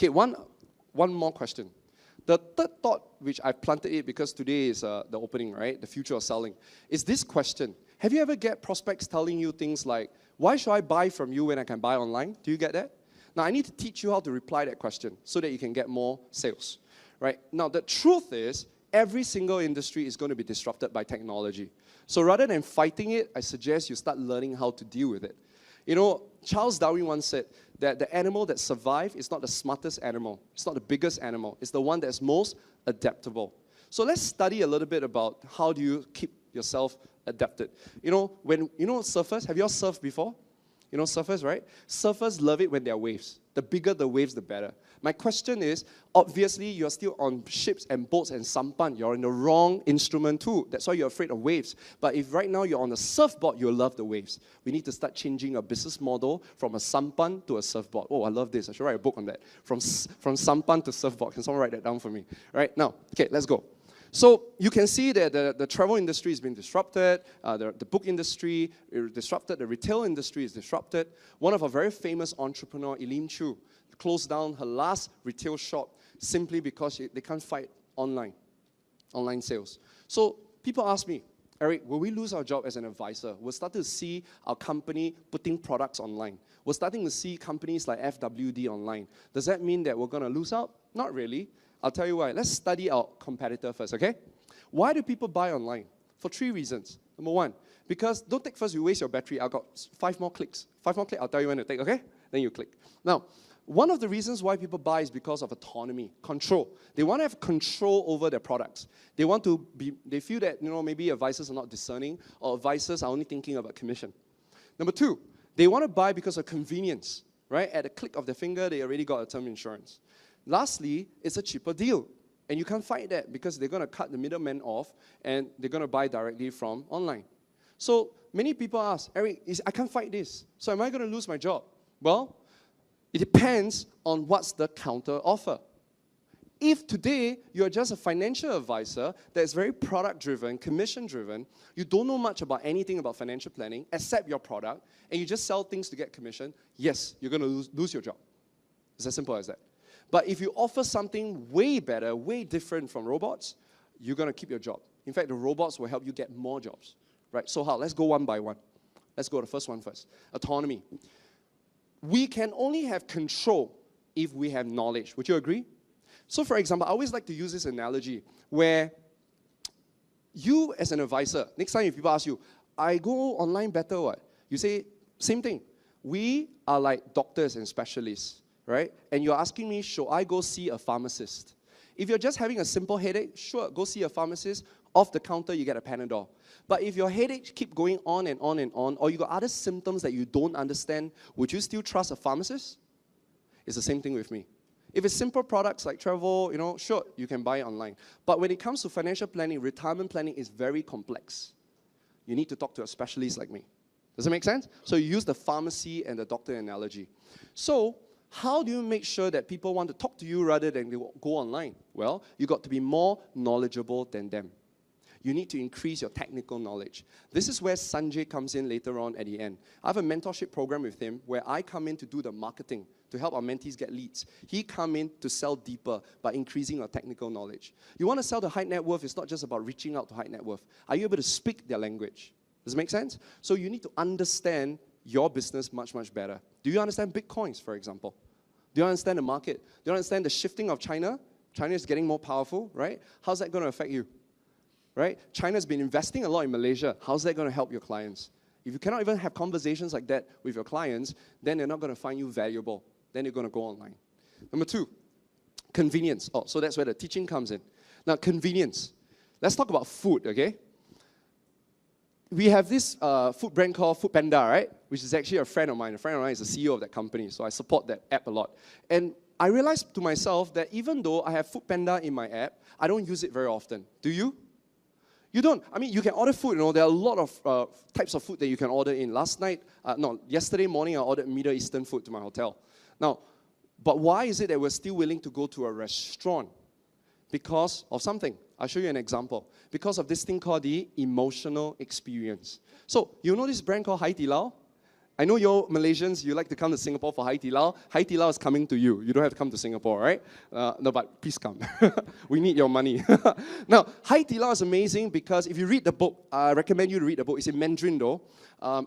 Okay, one more question. The third thought, which I planted it because today is the opening, right? The future of selling, is this question. Have you ever get prospects telling you things like, why should I buy from you when I can buy online? Do you get that? Now, I need to teach you how to reply that question so that you can get more sales, right? Now, the truth is, every single industry is going to be disrupted by technology. So rather than fighting it, I suggest you start learning how to deal with it. You know, Charles Darwin once said that the animal that survives is not the smartest animal. It's not the biggest animal. It's the one that's most adaptable. So let's study a little bit about how do you keep yourself adapted. You know, surfers, have you all surfed before? You know surfers, right? Surfers love it when there are waves. The bigger the waves, the better. My question is, obviously, you're still on ships and boats and sampan. You're in the wrong instrument too. That's why you're afraid of waves. But if right now you're on a surfboard, you'll love the waves. We need to start changing our business model from a sampan to a surfboard. Oh, I love this. I should write a book on that. From sampan to surfboard. Can someone write that down for me? Right, now, okay, let's go. So you can see that the travel industry has been disrupted, the book industry is disrupted, the retail industry is disrupted. One of our very famous entrepreneur, Eileen Chu, closed down her last retail shop simply because they can't fight online sales. So people ask me, Eric, will we lose our job as an advisor? We're starting to see our company putting products online. We're starting to see companies like FWD online. Does that mean that we're going to lose out? Not really. I'll tell you why. Let's study our competitor first, okay? Why do people buy online? For 3 reasons. Number 1, because don't take first, you waste your battery. I've got 5 more clicks. 5 more clicks, I'll tell you when to take, okay? Then you click. Now, one of the reasons why people buy is because of autonomy, control. They want to have control over their products. They feel that, maybe advisors are not discerning or advisors are only thinking about commission. Number 2, they want to buy because of convenience, right? At a click of their finger, they already got a term insurance. Lastly, it's a cheaper deal. And you can't fight that because they're going to cut the middleman off and they're going to buy directly from online. So many people ask, Eric, I can't fight this. So am I going to lose my job? Well, it depends on what's the counter offer. If today you're just a financial advisor that's very product-driven, commission-driven, you don't know much about anything about financial planning except your product, and you just sell things to get commission, yes, you're going to lose your job. It's as simple as that. But if you offer something way better, way different from robots, you're going to keep your job. In fact, the robots will help you get more jobs. Right? So how? Let's go one by one. Let's go to the first one first. Autonomy. We can only have control if we have knowledge. Would you agree? So for example, I always like to use this analogy where you as an advisor, next time if people ask you, I go online better what? You say, same thing. We are like doctors and specialists. Right? And you're asking me, should I go see a pharmacist? If you're just having a simple headache, sure, go see a pharmacist. Off the counter, you get a Panadol. But if your headache keep going on and on and on, or you got other symptoms that you don't understand, would you still trust a pharmacist? It's the same thing with me. If it's simple products like travel, sure, you can buy it online. But when it comes to financial planning, retirement planning is very complex. You need to talk to a specialist like me. Does it make sense? So you use the pharmacy and the doctor analogy. So how do you make sure that people want to talk to you rather than they go online? Well, you got to be more knowledgeable than them. You need to increase your technical knowledge. This is where Sanjay comes in later on at the end. I have a mentorship program with him where I come in to do the marketing, to help our mentees get leads. He come in to sell deeper by increasing your technical knowledge. You want to sell to high net worth, it's not just about reaching out to high net worth. Are you able to speak their language? Does it make sense? So you need to understand your business much, much better. Do you understand Bitcoins, for example? Do you understand the market? Do you understand the shifting of China? China is getting more powerful, right? How's that going to affect you? Right? China's been investing a lot in Malaysia. How's that going to help your clients? If you cannot even have conversations like that with your clients, then they're not going to find you valuable. Then you're going to go online. Number 2, convenience. Oh, so that's where the teaching comes in. Now, convenience. Let's talk about food, okay? We have this food brand called Foodpanda, right? Which is actually a friend of mine. A friend of mine is the CEO of that company, so I support that app a lot. And I realized to myself that even though I have Foodpanda in my app, I don't use it very often. Do you? You don't. I mean, you can order food, there are a lot of types of food that you can order in. Yesterday morning, I ordered Middle Eastern food to my hotel. Now, but why is it that we're still willing to go to a restaurant? Because of something. I'll show you an example. Because of this thing called the emotional experience. So, you know this brand called Hai Di Lao? I know you're Malaysians, you like to come to Singapore for Hai Di Lao. Hai Di Lao is coming to you. You don't have to come to Singapore, right? No, but please come. We need your money. Now, Hai Di Lao is amazing because if you read the book, I recommend you to read the book. It's in Mandarin though.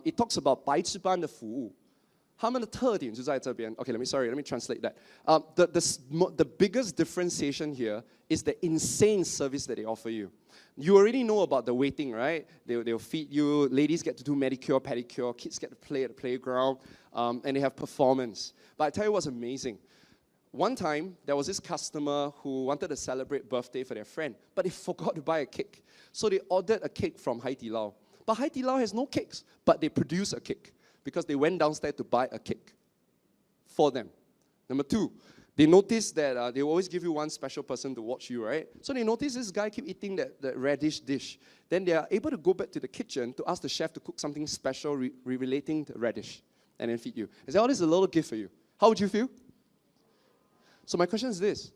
It talks about 白吃班的服务。他们的特点就在这边。Okay, let me translate that. The biggest differentiation here is the insane service that they offer you. You already know about the waiting, right? They'll feed you, ladies get to do manicure, pedicure, kids get to play at the playground, and they have performance. But I tell you what's amazing. One time, there was this customer who wanted to celebrate birthday for their friend, but they forgot to buy a cake. So they ordered a cake from Hai Di Lao. But Hai Di Lao has no cakes, but they produce a cake because they went downstairs to buy a cake for them. Number two, they noticed that they always give you one special person to watch you, right? So they noticed this guy keep eating that radish dish. Then they are able to go back to the kitchen to ask the chef to cook something special relating to radish and then feed you. They say, oh, this is a little gift for you. How would you feel? So my question is this.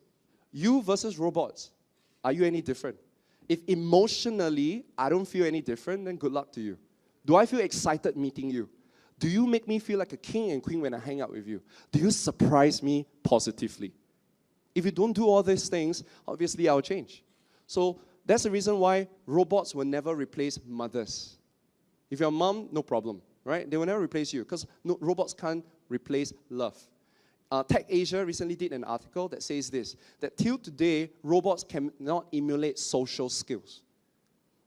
You versus robots, are you any different? If emotionally I don't feel any different, then good luck to you. Do I feel excited meeting you? Do you make me feel like a king and queen when I hang out with you? Do you surprise me positively? If you don't do all these things, obviously I'll change. So that's the reason why robots will never replace mothers. If you're a mom, no problem, right? They will never replace you because robots can't replace love. Tech Asia recently did an article that says this, that till today, robots cannot emulate social skills.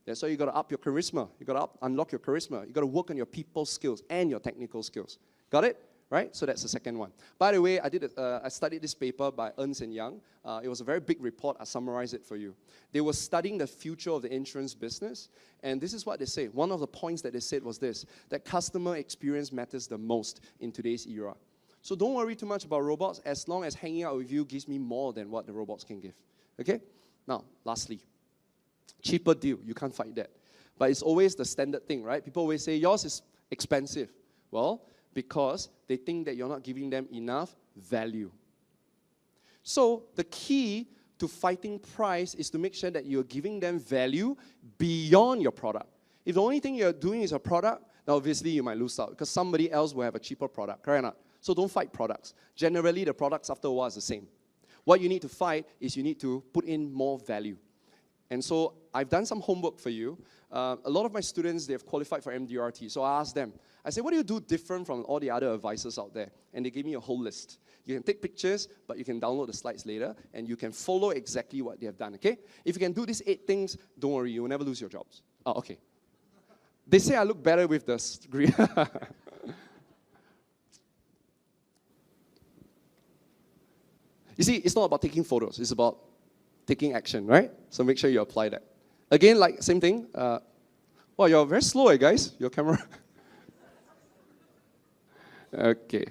That's why you got to up your charisma. You got to unlock your charisma. You got to work on your people skills and your technical skills. Got it? Right? So that's the second one. By the way, I studied this paper by Ernst & Young. It was a very big report. I summarized it for you. They were studying the future of the insurance business, and this is what they say. One of the points that they said was this, that customer experience matters the most in today's era. So don't worry too much about robots as long as hanging out with you gives me more than what the robots can give. Okay? Now, lastly, cheaper deal. You can't fight that. But it's always the standard thing, right? People always say, yours is expensive. Well, because they think that you're not giving them enough value. So the key to fighting price is to make sure that you're giving them value beyond your product. If the only thing you're doing is a product, now obviously you might lose out because somebody else will have a cheaper product, correct or not? So don't fight products. Generally, the products after a while is the same. What you need to fight is you need to put in more value. And so I've done some homework for you. A lot of my students, they've qualified for MDRT. So I asked them, I said, what do you do different from all the other advisors out there? And they gave me a whole list. You can take pictures, but you can download the slides later, and you can follow exactly what they have done, okay? If you can do these 8 things, don't worry, you will never lose your jobs. Oh, okay. They say I look better with the screen. You see, it's not about taking photos. It's about taking action, right? So make sure you apply that. Again, like, same thing. Well, you're very slow, guys, your camera. Okay.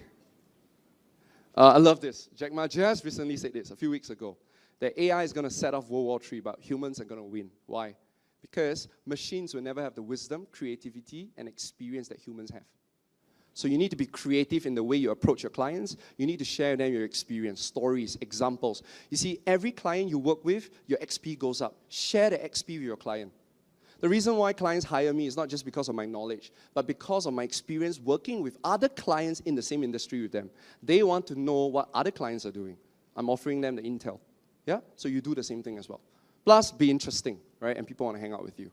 I love this. Jack Ma just recently said this a few weeks ago, that AI is going to set off World War III, but humans are going to win. Why? Because machines will never have the wisdom, creativity, and experience that humans have. So you need to be creative in the way you approach your clients. You need to share them your experience, stories, examples. You see, every client you work with, your XP goes up. Share the XP with your client. The reason why clients hire me is not just because of my knowledge, but because of my experience working with other clients in the same industry with them. They want to know what other clients are doing. I'm offering them the intel. Yeah? So you do the same thing as well. Plus, be interesting, right? And people want to hang out with you.